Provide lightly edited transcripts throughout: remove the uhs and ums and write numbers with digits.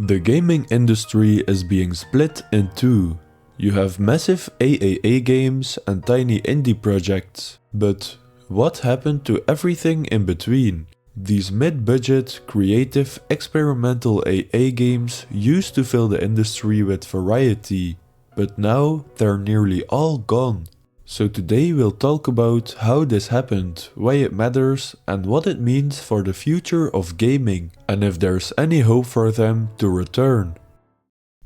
The gaming industry is being split in two. You have massive AAA games and tiny indie projects. But what happened to everything in between? These mid-budget, creative, experimental AA games used to fill the industry with variety, but now they're nearly all gone. So today we'll talk about how this happened, why it matters, and what it means for the future of gaming, and if there's any hope for them to return.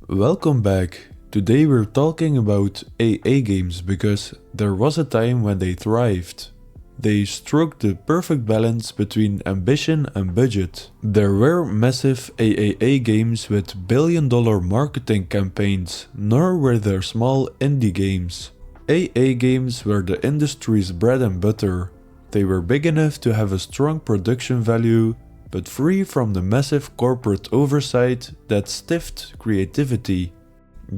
Welcome back. Today we're talking about AA games because there was a time when they thrived. They struck the perfect balance between ambition and budget. There were massive AAA games with billion-dollar marketing campaigns, nor were there small indie games. AA games were the industry's bread and butter. They were big enough to have a strong production value, but free from the massive corporate oversight that stiffed creativity.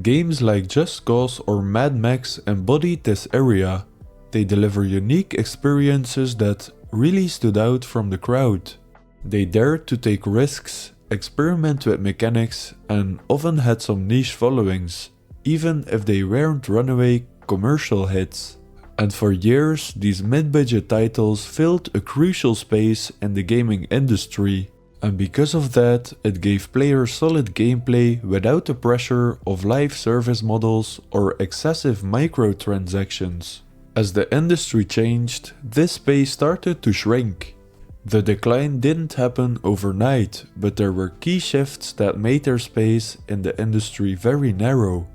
Games like Just Cause or Mad Max embodied this area. They deliver unique experiences that really stood out from the crowd. They dared to take risks, experiment with mechanics, and often had some niche followings, even if they weren't runaway commercial hits. And for years, these mid-budget titles filled a crucial space in the gaming industry. And because of that, it gave players solid gameplay without the pressure of live service models or excessive microtransactions. As the industry changed, this space started to shrink. The decline didn't happen overnight, but there were key shifts that made their space in the industry very narrow.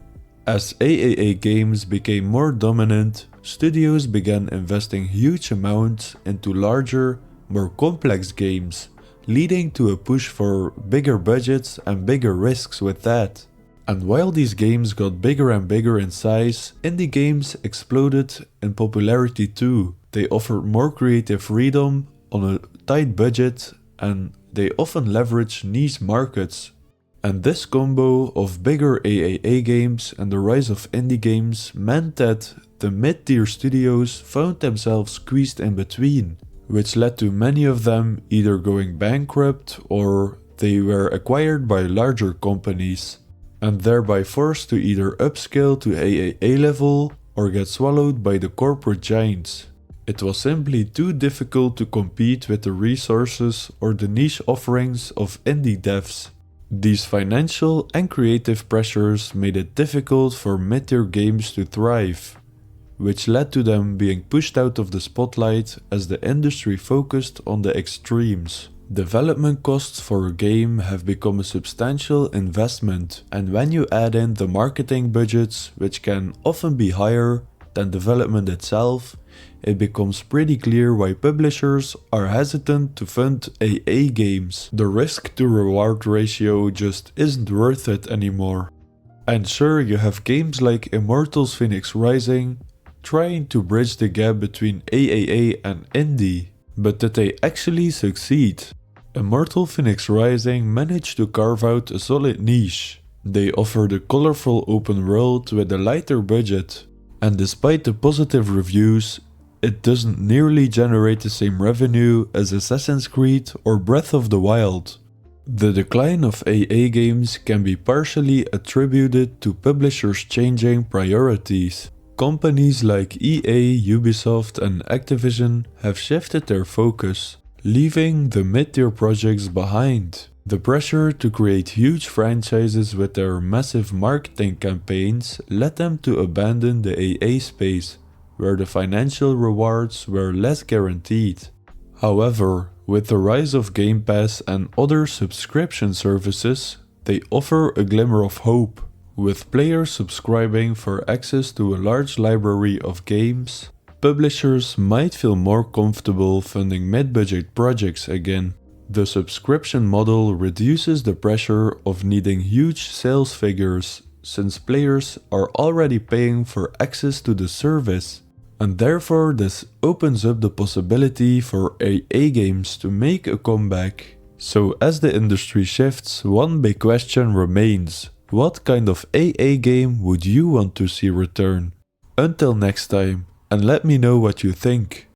As AAA games became more dominant, studios began investing huge amounts into larger, more complex games, leading to a push for bigger budgets and bigger risks with that. And while these games got bigger and bigger in size, indie games exploded in popularity too. They offered more creative freedom on a tight budget, and they often leveraged niche markets. And this combo of bigger AAA games and the rise of indie games meant that the mid-tier studios found themselves squeezed in between, which led to many of them either going bankrupt or they were acquired by larger companies, and thereby forced to either upscale to AAA level or get swallowed by the corporate giants. It was simply too difficult to compete with the resources or the niche offerings of indie devs. These financial and creative pressures made it difficult for mid-tier games to thrive, which led to them being pushed out of the spotlight as the industry focused on the extremes. Development costs for a game have become a substantial investment, and when you add in the marketing budgets, which can often be higher than development itself, it becomes pretty clear why publishers are hesitant to fund AA games. The risk to reward ratio just isn't worth it anymore. And sure, you have games like Immortals Fenyx Rising trying to bridge the gap between AAA and indie, but did they actually succeed? Immortal Fenyx Rising managed to carve out a solid niche. They offered a colorful open world with a lighter budget, and despite the positive reviews, it doesn't nearly generate the same revenue as Assassin's Creed or Breath of the Wild. The decline of AA games can be partially attributed to publishers changing priorities. Companies like EA, Ubisoft and Activision have shifted their focus, leaving the mid-tier projects behind. The pressure to create huge franchises with their massive marketing campaigns led them to abandon the AA space, where the financial rewards were less guaranteed. However, with the rise of Game Pass and other subscription services, they offer a glimmer of hope. With players subscribing for access to a large library of games, publishers might feel more comfortable funding mid-budget projects again. The subscription model reduces the pressure of needing huge sales figures, since players are already paying for access to the service. And therefore this opens up the possibility for AA games to make a comeback. So as the industry shifts, one big question remains. What kind of AA game would you want to see return? Until next time, and let me know what you think.